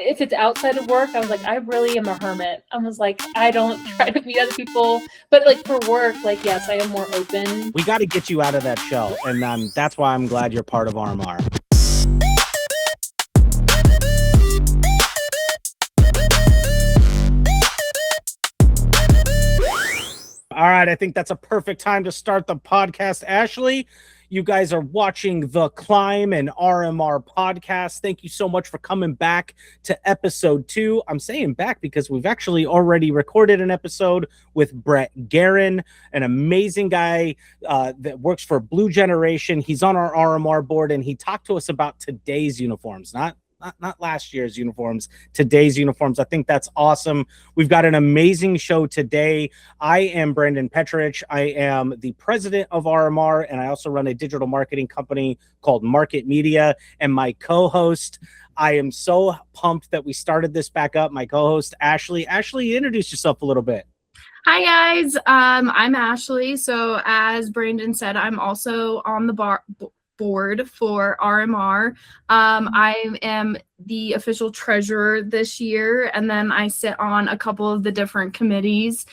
if it's outside of work, I was like, I really am a hermit. I was like, I don't try to meet other people, but like for work, like, yes, I am more open. We got to get you out of that shell. And that's why I'm glad you're part of RMR. All right, I think that's a perfect time to start the podcast. Ashleigh, you guys are watching The Climb and RMR Podcast. Thank you so much for coming back to episode 2. I'm saying back because we've actually already recorded an episode with Brett Guerin, an amazing guy that works for Blue Generation. He's on our RMR board, and he talked to us about today's uniforms, not last year's uniforms, today's uniforms. I think that's awesome. We've got an amazing show today. I am Brandon Pecharich. I am the president of RMR, and I also run a digital marketing company called Market Media. And my co-host, I am so pumped that we started this back up, my co-host, Ashleigh. Ashleigh, introduce yourself a little bit. Hi, guys. I'm Ashleigh. So as Brandon said, I'm also on the board for RMR. I am the official treasurer this year, and then I sit on a couple of the different committees.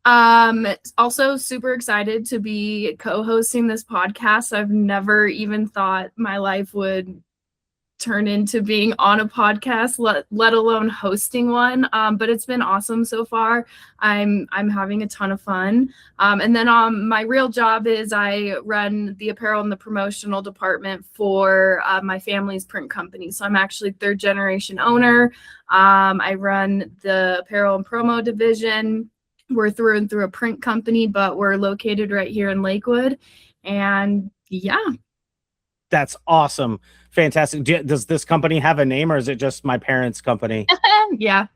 Also super excited to be co-hosting this podcast. I've never even thought my life would turn into being on a podcast, let alone hosting one. But it's been awesome so far. I'm having a ton of fun. And then my real job is I run the apparel and the promotional department for my family's print company. So I'm actually third generation owner. I run the apparel and promo division. We're through and through a print company, but we're located right here in Lakewood. And yeah. That's awesome. Fantastic. Does this company have a name, or is it just my parents' company? Yeah.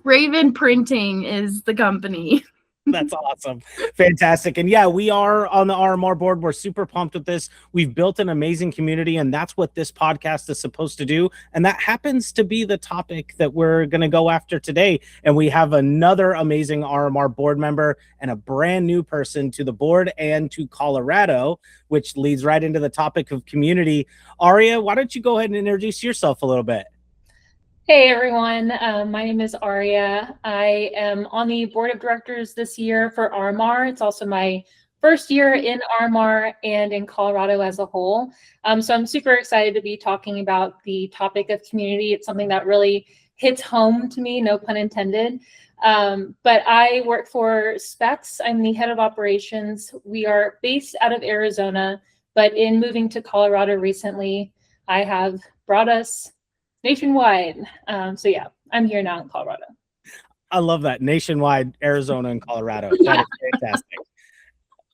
Raven Printing is the company. That's awesome. Fantastic. And yeah, we are on the RMR board. We're super pumped with this. We've built an amazing community, and that's what this podcast is supposed to do. And that happens to be the topic that we're going to go after today. And we have another amazing RMR board member and a brand new person to the board and to Colorado, which leads right into the topic of community. Aria, why don't you go ahead and introduce yourself a little bit? Hey everyone, my name is Aria. I am on the board of directors this year for RMR. It's also my first year in RMR and in Colorado as a whole. So I'm super excited to be talking about the topic of community. It's something that really hits home to me, no pun intended. But I work for spēks. I'm the head of operations. We are based out of Arizona, but in moving to Colorado recently, I have brought us nationwide. So yeah, I'm here now in Colorado. I love that. Nationwide, Arizona and Colorado. That is fantastic.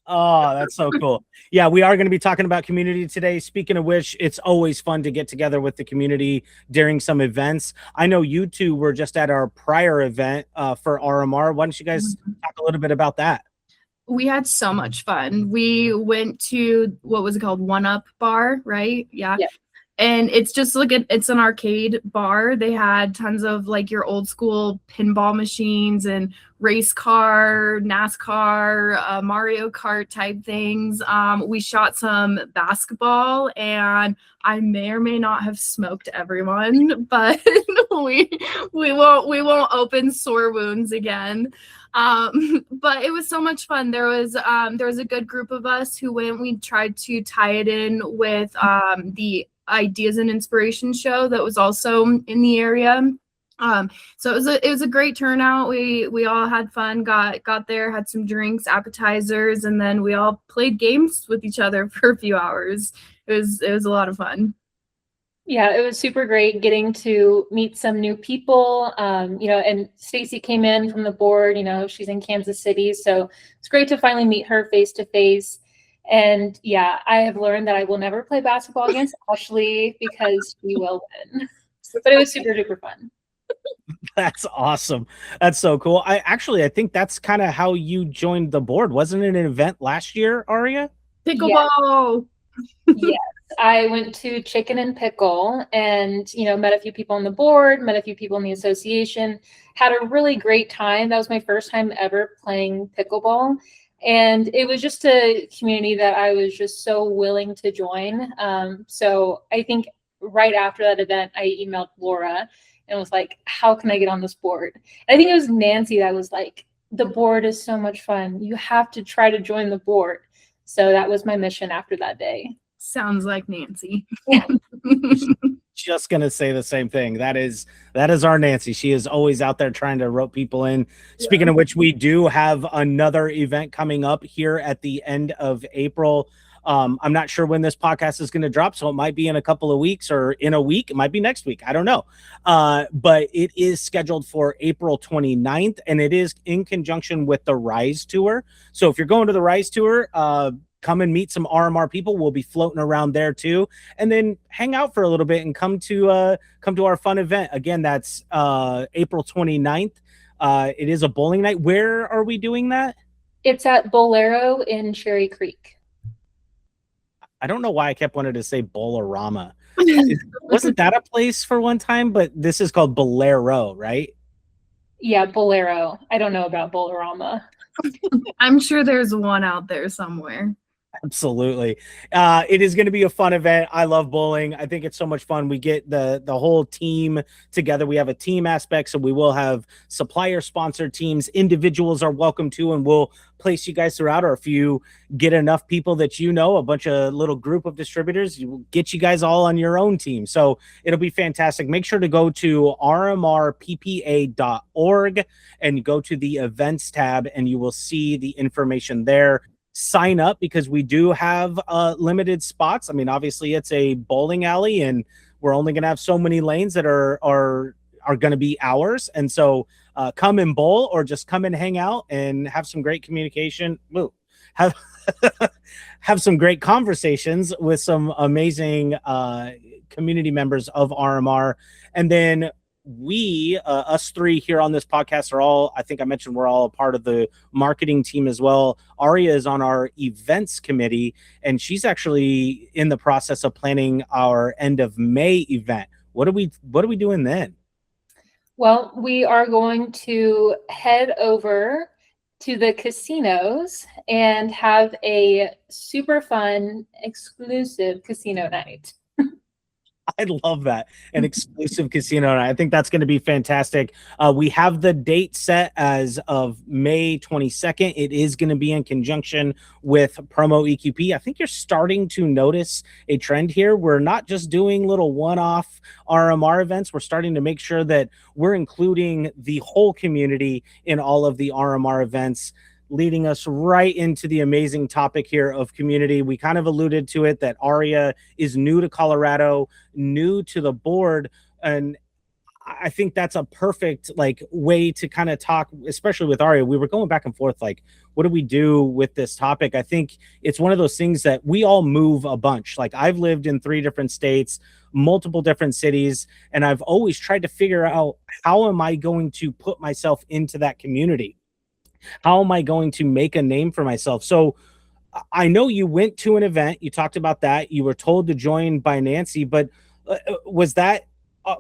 Oh, that's so cool. Yeah, we are going to be talking about community today. Speaking of which, it's always fun to get together with the community during some events. I know you two were just at our prior event for RMR. Why don't you guys talk a little bit about that? We had so much fun. We went to, what was it called? One Up Bar, right? Yeah. And it's just like it's an arcade bar. They had tons of like your old school pinball machines and race car, NASCAR, Mario Kart type things. We shot some basketball, and I may or may not have smoked everyone, but we won't open sore wounds again. But it was so much fun. There was a good group of us who went. We tried to tie it in with the Ideas and Inspiration show that was also in the area. So it was a great turnout. We all had fun, got there, had some drinks, appetizers, and then we all played games with each other for a few hours. It was a lot of fun. Yeah, it was super great getting to meet some new people. And Stacy came in from the board, she's in Kansas City. So it's great to finally meet her face to face. And yeah, I have learned that I will never play basketball against Ashleigh because she will win. But it was super duper fun. That's awesome. That's so cool. I think that's kind of how you joined the board. Wasn't it an event last year, Aria? Pickleball. Yes, I went to Chicken and Pickle and, met a few people on the board, met a few people in the association, had a really great time. That was my first time ever playing pickleball. And it was just a community that I was just so willing to join. So I think right after that event, I emailed Laura and was like, how can I get on this board? And I think it was Nancy that was like, the board is so much fun. You have to try to join the board. So that was my mission after that day. Sounds like Nancy. Just gonna say the same thing. That is our Nancy. She is always out there trying to rope people in. Speaking of which, we do have another event coming up here at the end of April. I'm not sure when this podcast is going to drop, so it might be in a couple of weeks or in a week. It might be next week. I don't know. But it is scheduled for April 29th, and it is in conjunction with the Rise Tour. So if you're going to the Rise Tour, come and meet some RMR people. We'll be floating around there too, and then hang out for a little bit and come to our fun event. Again, that's April 29th. It is a bowling night. Where are we doing that? It's at Bolero in Cherry Creek. I don't know why I kept wanting to say Bolorama. Wasn't that a place for one time? But this is called Bolero, right? Yeah, Bolero. I don't know about Bolorama. I'm sure there's one out there somewhere. Absolutely. It is going to be a fun event. I love bowling. I think it's so much fun. We get the whole team together. We have a team aspect, so we will have supplier sponsored teams. Individuals are welcome too, and we'll place you guys throughout. Or if you get enough people that you know, a bunch of little group of distributors, you will get you guys all on your own team. So it'll be fantastic. Make sure to go to rmrppa.org and go to the events tab, and you will see the information there. Sign up because we do have limited spots. I mean, obviously it's a bowling alley and we're only going to have so many lanes that are going to be ours. And so come and bowl, or just come and hang out and have some great communication. Have some great conversations with some amazing community members of RMR. And then we, us three here on this podcast are all, I think I mentioned, we're all a part of the marketing team as well. Aria is on our events committee, and she's actually in the process of planning our end of May event. What are we doing then? Well, we are going to head over to the casinos and have a super fun, exclusive casino night. I love that. An exclusive casino night. I think that's going to be fantastic. We have the date set as of May 22nd. It is going to be in conjunction with Promo EQP. I think you're starting to notice a trend here. We're not just doing little one-off RMR events. We're starting to make sure that we're including the whole community in all of the RMR events, leading us right into the amazing topic here of community. We kind of alluded to it, that Aria is new to Colorado, new to the board, and I think that's a perfect way to kind of talk, especially with Aria. We were going back and forth, what do we do with this topic? I think it's one of those things that we all move a bunch. I've lived in 3 different states, multiple different cities, and I've always tried to figure out, how am I going to put myself into that community? How am I going to make a name for myself? So I know you went to an event. You talked about that. You were told to join by Nancy, but was that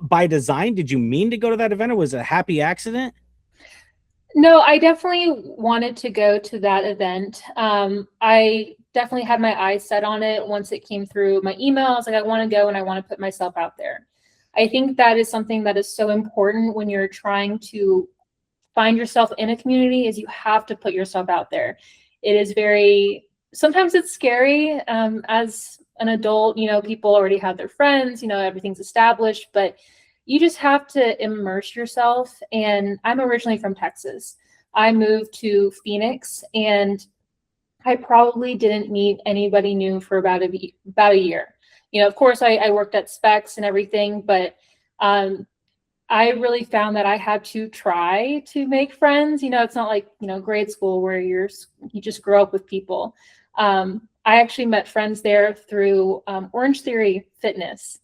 by design? Did you mean to go to that event, or was it a happy accident? No, I definitely wanted to go to that event. I definitely had my eyes set on it once it came through my email. I was like, I want to go and I want to put myself out there. I think that is something that is so important when you're trying to find yourself in a community, is you have to put yourself out there. It is sometimes it's scary. As an adult, people already have their friends, everything's established, but you just have to immerse yourself. And I'm originally from Texas. I moved to Phoenix, and I probably didn't meet anybody new for about a year. Of course I worked at spēks and everything, but I really found that I had to try to make friends. It's not like, grade school where you just grow up with people. I actually met friends there through Orange Theory Fitness.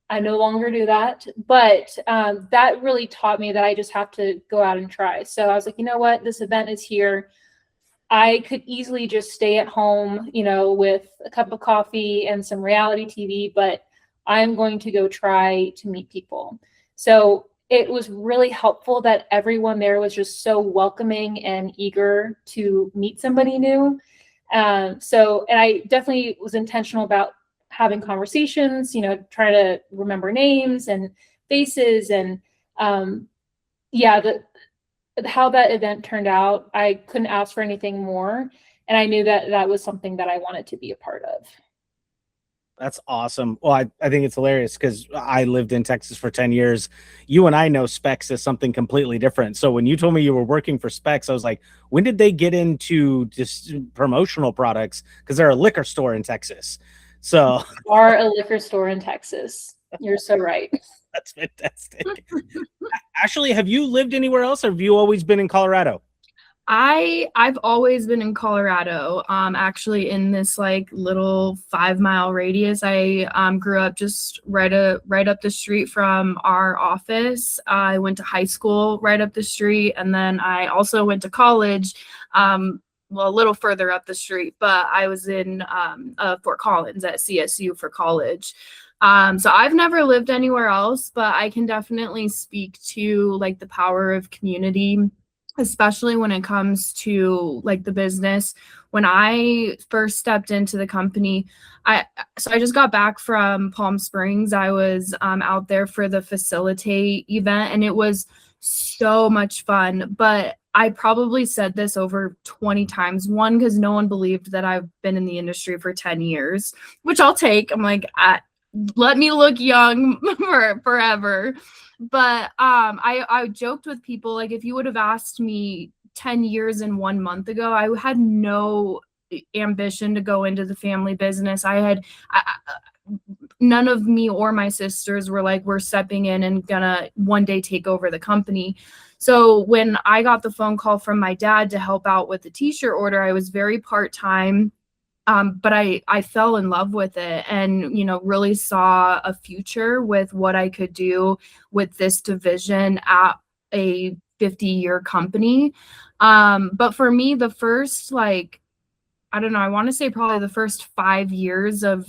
I no longer do that, but that really taught me that I just have to go out and try. So I was like, you know what, this event is here. I could easily just stay at home, with a cup of coffee and some reality TV, but I'm going to go try to meet people. So it was really helpful that everyone there was just so welcoming and eager to meet somebody new. And I definitely was intentional about having conversations, try to remember names and faces. And Yeah, how that event turned out, I couldn't ask for anything more. And I knew that that was something that I wanted to be a part of. That's awesome. Well, I think it's hilarious because I lived in Texas for 10 years. You and I know spēks is something completely different. So when you told me you were working for spēks, I was like, when did they get into just promotional products? Because they're a liquor store in Texas. So Are a liquor store in Texas. You're so right. that's fantastic. Ashleigh, have you lived anywhere else or have you always been in Colorado? I've always been in Colorado, actually in this like little 5-mile radius. I grew up just right up the street from our office. I went to high school right up the street, and then I also went to college, well, a little further up the street, but I was in Fort Collins at CSU for college. So I've never lived anywhere else, but I can definitely speak to like the power of community, especially when it comes to like the business. When I first stepped into the company, I just got back from Palm Springs. I was out there for the Facilitate event, and it was so much fun. But I probably said this over 20 times. One, because no one believed that I've been in the industry for 10 years, which I'll take. I'm like, let me look young for forever. But I joked with people, like, if you would have asked me 10 years and 1 month ago, I had no ambition to go into the family business. None of me or my sisters were like, we're stepping in and gonna one day take over the company. So when I got the phone call from my dad to help out with the t-shirt order, I was very part-time. But I fell in love with it and, really saw a future with what I could do with this division at a 50-year company. But for me, the first, I don't know, I want to say probably the first 5 years of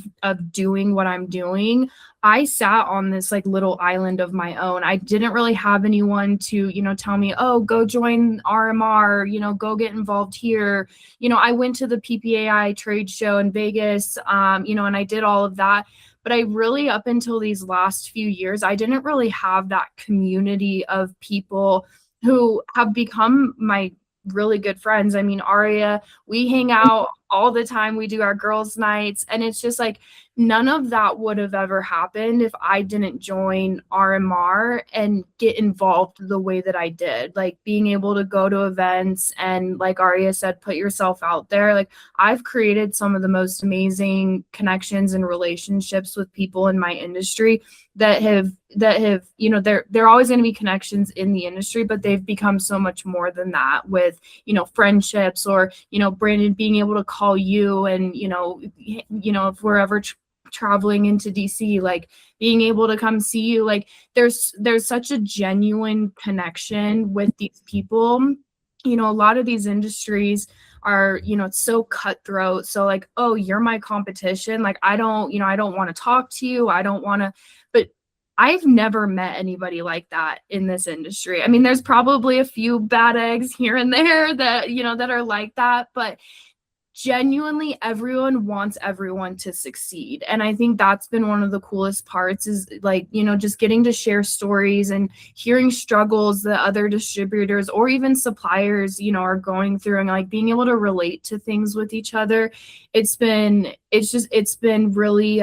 doing what I'm doing, I sat on this like little island of my own. I didn't really have anyone to, tell me, oh, go join RMR, go get involved here. I went to the PPAI trade show in Vegas, and I did all of that. But I really, up until these last few years, I didn't really have that community of people who have become my really good friends. I mean, Aria, we hang out all the time. We do our girls' nights. And it's just like, none of that would have ever happened if I didn't join RMR and get involved the way that I did. Like being able to go to events and, like Aria said, put yourself out there. Like I've created some of the most amazing connections and relationships with people in my industry that have they're always going to be connections in the industry, but they've become so much more than that with, friendships or, Brandon being able to call you and, if we're ever traveling into DC, like being able to come see you, like there's such a genuine connection with these people. A lot of these industries are, it's so cutthroat. So like, oh, you're my competition. Like, I don't want to talk to you. I don't want to, but I've never met anybody like that in this industry. I mean, there's probably a few bad eggs here and there that, that are like that, but genuinely everyone wants everyone to succeed. And I think that's been one of the coolest parts is like, just getting to share stories and hearing struggles that other distributors or even suppliers, are going through and like being able to relate to things with each other. It's been really,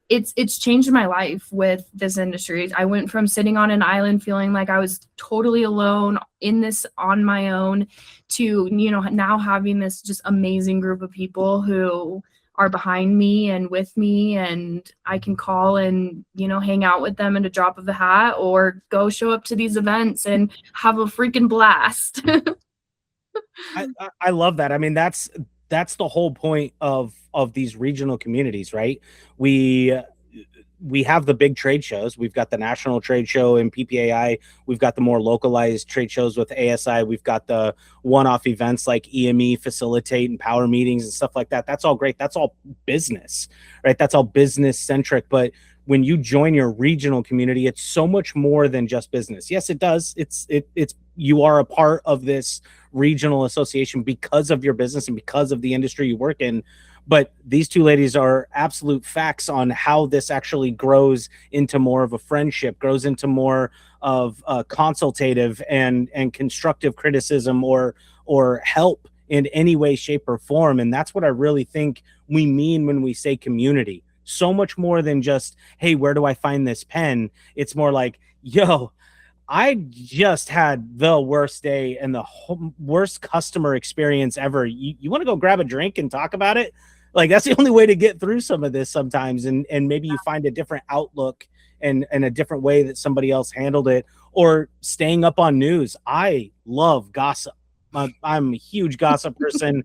it's changed my life with this industry. I went from sitting on an island feeling like I was totally alone in this on my own to, now having this just amazing group of people who are behind me and with me, and I can call and, hang out with them at a drop of a hat or go show up to these events and have a freaking blast. I love that. I mean, that's the whole point of these regional communities, right? We have the big trade shows. We've got the national trade show in PPAI. We've got the more localized trade shows with ASI. We've got the one-off events like EME, Facilitate, and Power Meetings and stuff like that. That's all great. That's all business, right? That's all business centric. But when you join your regional community, it's so much more than just business. Yes, it does. It's you are a part of this regional association because of your business and because of the industry you work in. But these two ladies are absolute facts on how this actually grows into more of a friendship, grows into more of consultative and constructive criticism or help in any way, shape, or form. And that's what I really think we mean when we say community. So much more than just, hey, where do I find this pen? It's more like, yo, I just had the worst day and the worst customer experience ever. You want to go grab a drink and talk about it? Like, that's the only way to get through some of this sometimes. And maybe you find a different outlook and a different way that somebody else handled it, or staying up on news. I love gossip. I'm a huge gossip person.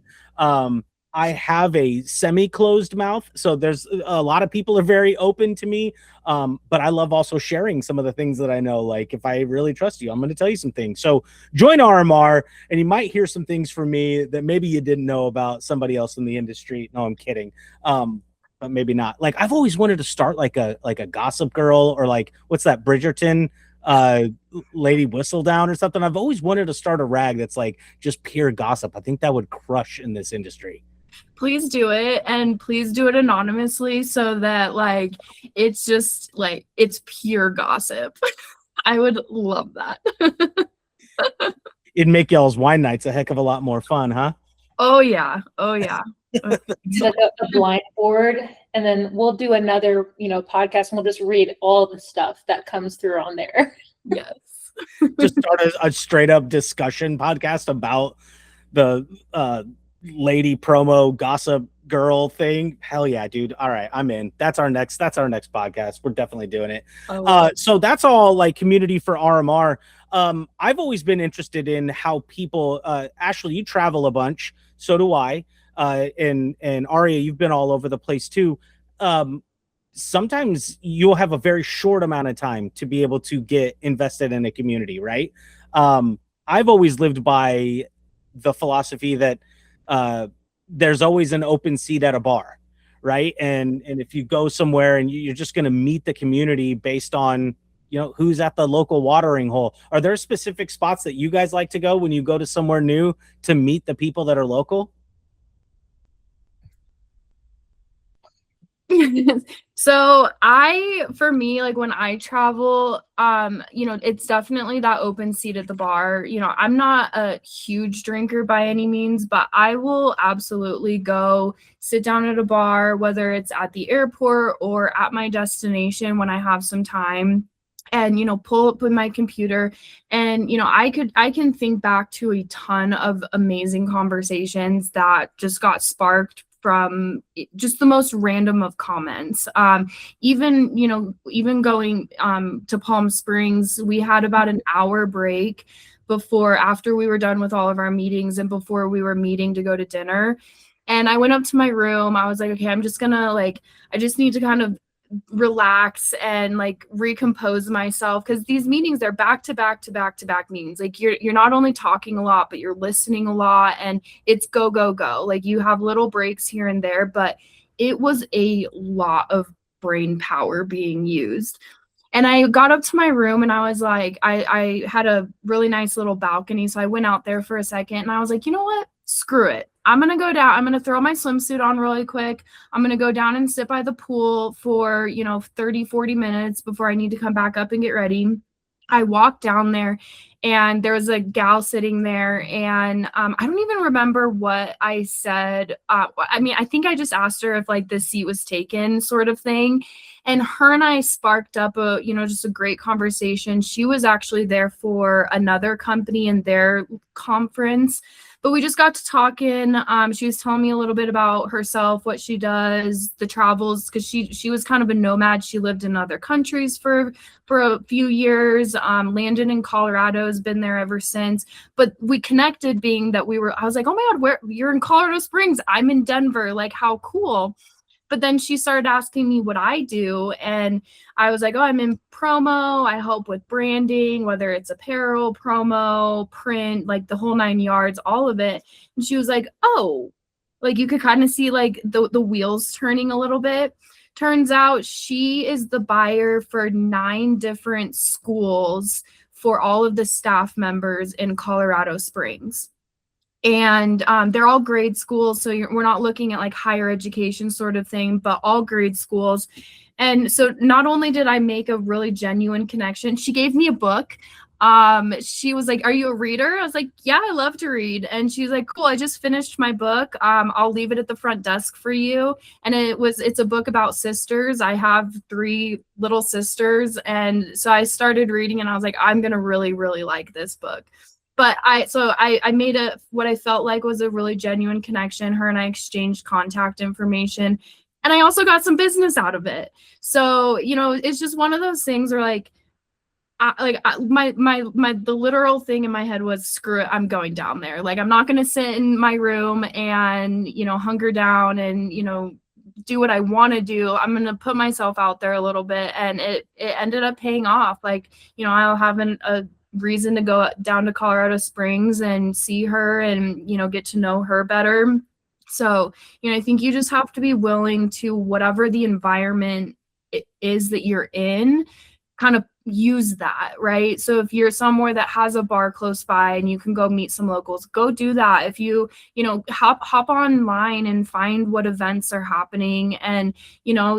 I have a semi-closed mouth, so there's a lot of people are very open to me, but I love also sharing some of the things that I know. Like, if I really trust you, I'm going to tell you some things. So join RMR, and you might hear some things from me that maybe you didn't know about somebody else in the industry. No, I'm kidding. But maybe not. Like, I've always wanted to start like a Gossip Girl, or like, what's that, Bridgerton Lady Whistledown or something. I've always wanted to start a rag that's like just pure gossip. I think that would crush in this industry. Please do it, and please do it anonymously so that like it's just like it's pure gossip. I would love that. It'd make y'all's wine nights a heck of a lot more fun, huh? Oh yeah. Like a blind board, and then we'll do another, podcast, and we'll just read all the stuff that comes through on there. Yes. Just start a straight up discussion podcast about the lady promo gossip girl thing. Hell yeah, dude. All right, I'm in. That's our next podcast. We're definitely doing it. So that's all like community for RMR. I've always been interested in how people, Ashleigh, you travel a bunch, so do I. And Aria, you've been all over the place too. Sometimes you'll have a very short amount of time to be able to get invested in a community, right? I've always lived by the philosophy that there's always an open seat at a bar, right? And if you go somewhere and you're just going to meet the community based on, who's at the local watering hole. Are there specific spots that you guys like to go when you go to somewhere new to meet the people that are local? So for me, like when I travel, it's definitely that open seat at the bar. I'm not a huge drinker by any means, but I will absolutely go sit down at a bar, whether it's at the airport or at my destination when I have some time, and pull up with my computer, and I can think back to a ton of amazing conversations that just got sparked from just the most random of comments. Even going to Palm Springs, we had about an hour break after we were done with all of our meetings and before we were meeting to go to dinner. And I went up to my room. I was like, okay, I'm just gonna I just need to kind of relax and recompose myself, because these meetings, they're back to back meetings. Like you're not only talking a lot, but you're listening a lot, and it's go. Like you have little breaks here and there, but it was a lot of brain power being used. And I got up to my room, and I was like, I had a really nice little balcony, so I went out there for a second, and I was like, you know what? Screw it. I'm going to go down. I'm going to throw my swimsuit on really quick. I'm going to go down and sit by the pool for, 30, 40 minutes before I need to come back up and get ready. I walked down there, and there was a gal sitting there, and I don't even remember what I said. I think I just asked her if the seat was taken, sort of thing. And her and I sparked up just a great conversation. She was actually there for another company in their conference, but we just got to talking. She was telling me a little bit about herself, what she does, the travels, because she was kind of a nomad. She lived in other countries for a few years. Landed in Colorado, has been there ever since. But we connected, being that I was like, oh my God, you're in Colorado Springs. I'm in Denver. Like, how cool. But then she started asking me what I do. And I was like, oh, I'm in promo. I help with branding, whether it's apparel, promo, print, the whole 9 yards, all of it. And she was like, oh, you could kind of see the wheels turning a little bit. Turns out she is the buyer for 9 different schools for all of the staff members in Colorado Springs. And they're all grade schools, so we're not looking at like higher education sort of thing, but all grade schools. And so not only did I make a really genuine connection, she gave me a book. She was like, "Are you a reader?" I was like, "Yeah, I love to read." And she's like, "Cool, I just finished my book. I'll leave it at the front desk for you." And it's a book about sisters. I have 3 little sisters, and so I started reading, and I was like, I'm gonna really, really like this book. But I made what I felt like was a really genuine connection. Her and I exchanged contact information, and I also got some business out of it. So, it's just one of those things where like, the literal thing in my head was, screw it, I'm going down there. Like, I'm not going to sit in my room and, hunker down and, do what I want to do. I'm going to put myself out there a little bit. And it ended up paying off. Like, I'll have a reason to go down to Colorado Springs and see her and, get to know her better. So, I think you just have to be willing to, whatever the environment is that you're in, kind of use that, right? So if you're somewhere that has a bar close by and you can go meet some locals, go do that. If you hop online and find what events are happening, and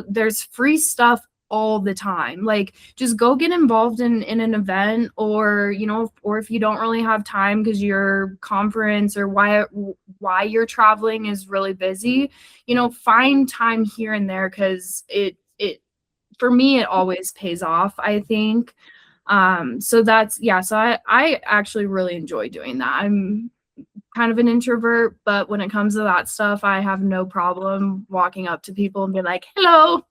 there's free stuff all the time. Like, just go get involved in an event, or if you don't really have time because your conference or why you're traveling is really busy, find time here and there, because it for me, it always pays off, I think. So I actually really enjoy doing that. I'm kind of an introvert, but when it comes to that stuff, I have no problem walking up to people and be like, "Hello,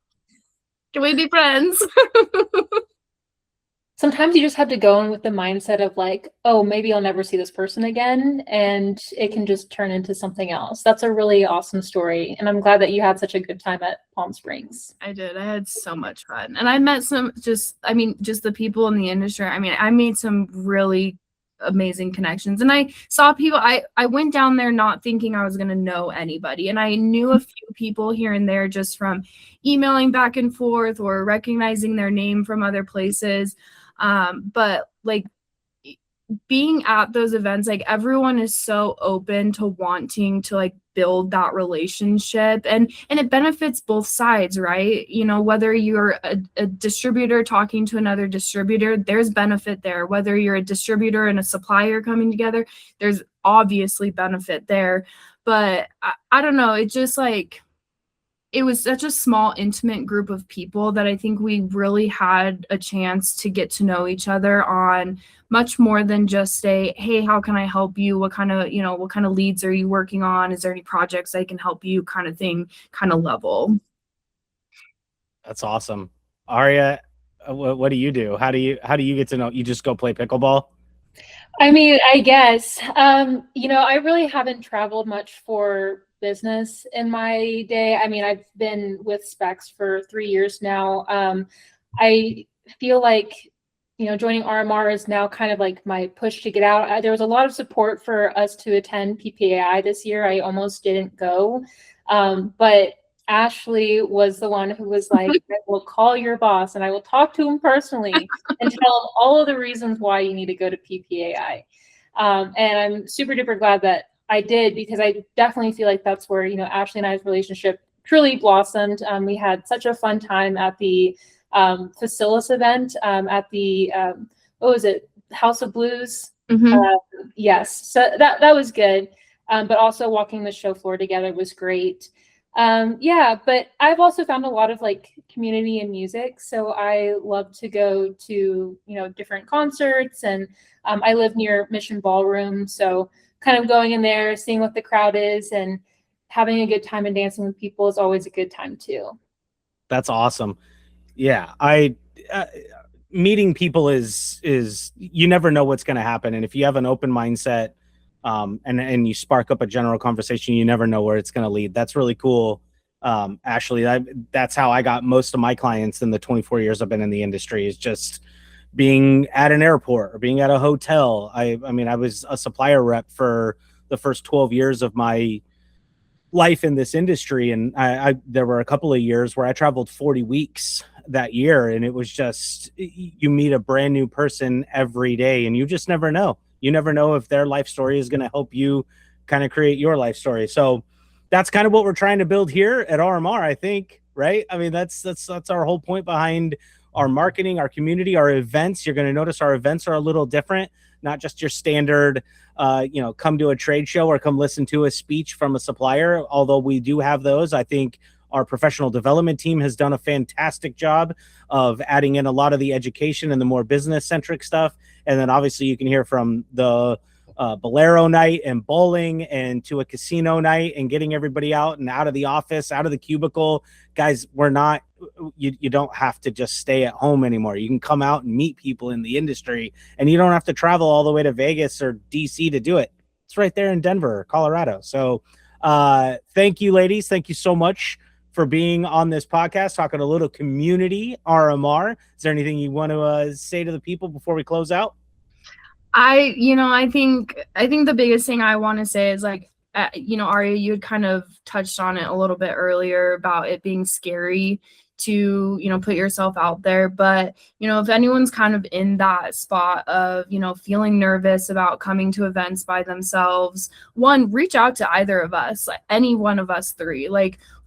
can we be friends?" Sometimes you just have to go in with the mindset of like, oh, maybe I'll never see this person again, and it can just turn into something else. That's a really awesome story, and I'm glad that you had such a good time at Palm Springs. I did. I had so much fun, and I met just the people in the industry. I made some really amazing connections, and I saw people. I went down there not thinking I was going to know anybody, and I knew a few people here and there just from emailing back and forth or recognizing their name from other places. But like, being at those events, like, everyone is so open to wanting to like build that relationship, and it benefits both sides, right? Whether you're a distributor talking to another distributor, there's benefit there. Whether you're a distributor and a supplier coming together, there's obviously benefit there. But I don't know, it just like, it was such a small, intimate group of people that I think we really had a chance to get to know each other on much more than just say, "Hey, how can I help you? What kind of leads are you working on? Is there any projects I can help you?" kind of thing, kind of level. That's awesome. Aria, what do you do? How do you get to know? You just go play pickleball? I guess, I really haven't traveled much for business in my day. I've been with spēks for 3 years now. I feel like, joining RMR is now kind of like my push to get out. There was a lot of support for us to attend PPAI this year. I almost didn't go. But Ashleigh was the one who was like, "I will call your boss and I will talk to him personally and tell him all of the reasons why you need to go to PPAI." And I'm super duper glad that I did, because I definitely feel like that's where, Ashleigh and I's relationship truly blossomed. We had such a fun time at the Facilis event at the, what was it? House of Blues. Mm-hmm. Yes. So that was good. But also walking the show floor together was great. But I've also found a lot of like community in music. So I love to go to, different concerts, and I live near Mission Ballroom. So kind of going in there, seeing what the crowd is and having a good time and dancing with people is always a good time too. That's awesome. Yeah. Meeting people is you never know what's going to happen. And if you have an open mindset, and you spark up a general conversation, you never know where it's going to lead. That's really cool. Ashleigh, that's how I got most of my clients in the 24 years I've been in the industry, is just being at an airport or being at a hotel. I was a supplier rep for the first 12 years of my life in this industry. And there were a couple of years where I traveled 40 weeks that year. And it was just, you meet a brand new person every day, and you just never know. You never know if their life story is going to help you kind of create your life story. So that's kind of what we're trying to build here at RMR, I think, right? I mean, that's our whole point behind our marketing, our community, our events. You're going to notice our events are a little different, not just your standard, come to a trade show or come listen to a speech from a supplier. Although we do have those, I think our professional development team has done a fantastic job of adding in a lot of the education and the more business centric stuff. And then obviously you can hear from the bolero night and bowling and to a casino night and getting everybody out and out of the office, out of the cubicle. Guys, you don't have to just stay at home anymore. You can come out and meet people in the industry, and you don't have to travel all the way to Vegas or DC to do it. It's right there in Denver, Colorado. So thank you, ladies. Thank you so much for being on this podcast, talking a little community RMR. Is there anything you want to say to the people before we close out? I think the biggest thing I want to say is Aria, you had kind of touched on it a little bit earlier about it being scary to, put yourself out there. But, if anyone's kind of in that spot of, feeling nervous about coming to events by themselves, one, reach out to either of us, any one of us three.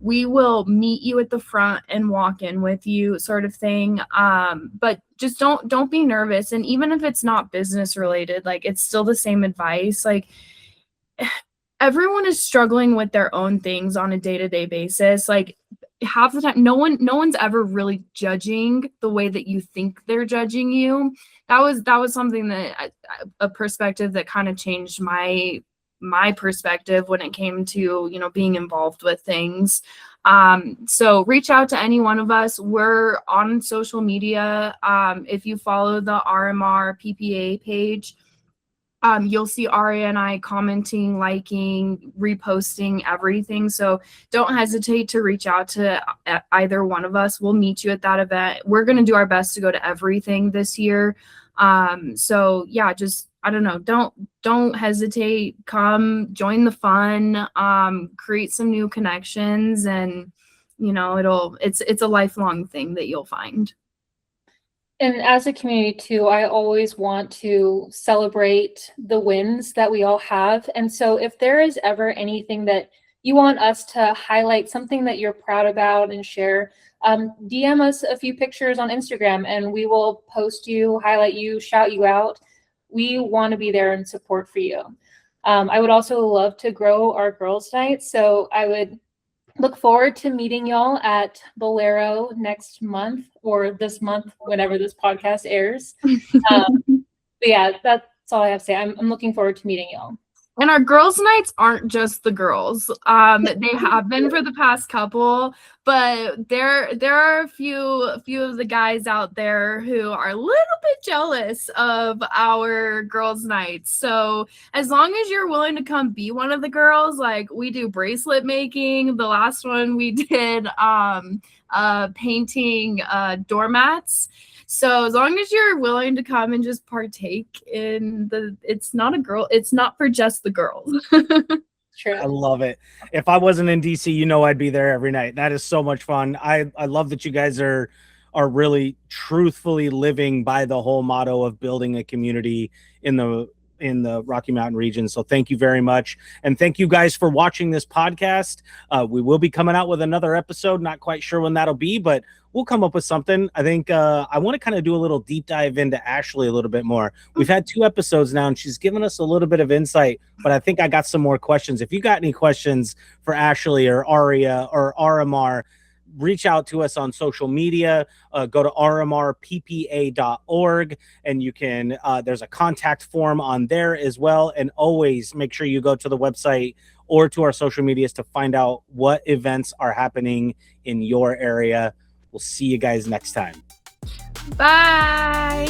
We will meet you at the front and walk in with you, sort of thing. But just don't be nervous. And even if it's not business related, it's still the same advice. Everyone is struggling with their own things on a day-to-day basis. Half the time, no one's ever really judging the way that you think they're judging you. That was something that a perspective that kind of changed my perspective when it came to, being involved with things. So reach out to any one of us. We're on social media. If you follow the RMRPPA page, you'll see Aria and I commenting, liking, reposting everything. So don't hesitate to reach out to either one of us. We'll meet you at that event. We're going to do our best to go to everything this year. So yeah, just, I don't know, don't hesitate, come join the fun, create some new connections, and it's a lifelong thing that you'll find. And as a community too, I always want to celebrate the wins that we all have. And so if there is ever anything that you want us to highlight, something that you're proud about and share, DM us a few pictures on Instagram and we will post you, highlight you, shout you out. We want to be there in support for you. I would also love to grow our girls' night. So I would look forward to meeting y'all at Bolero next month or this month, whenever this podcast airs. But yeah, that's all I have to say. I'm looking forward to meeting y'all. And our girls' nights aren't just the girls. They have been for the past couple, but there are a few of the guys out there who are a little bit jealous of our girls' nights. So as long as you're willing to come be one of the girls, we do bracelet making. The last one we did painting doormats. So as long as you're willing to come and just partake in it's not for just the girls. True. I love it. If I wasn't in DC, I'd be there every night. That is so much fun. I love that you guys are really truthfully living by the whole motto of building a community in the Rocky Mountain region. So thank you very much. And thank you guys for watching this podcast. We will be coming out with another episode. Not quite sure when that'll be, but we'll come up with something. I think I want to kind of do a little deep dive into Ashleigh a little bit more. We've had 2 episodes now and she's given us a little bit of insight, but I think I got some more questions. If you got any questions for Ashleigh or Aria or RMR, reach out to us on social media. Go to rmrppa.org and you can, there's a contact form on there as well. And always make sure you go to the website or to our social medias to find out what events are happening in your area. We'll see you guys next time. Bye.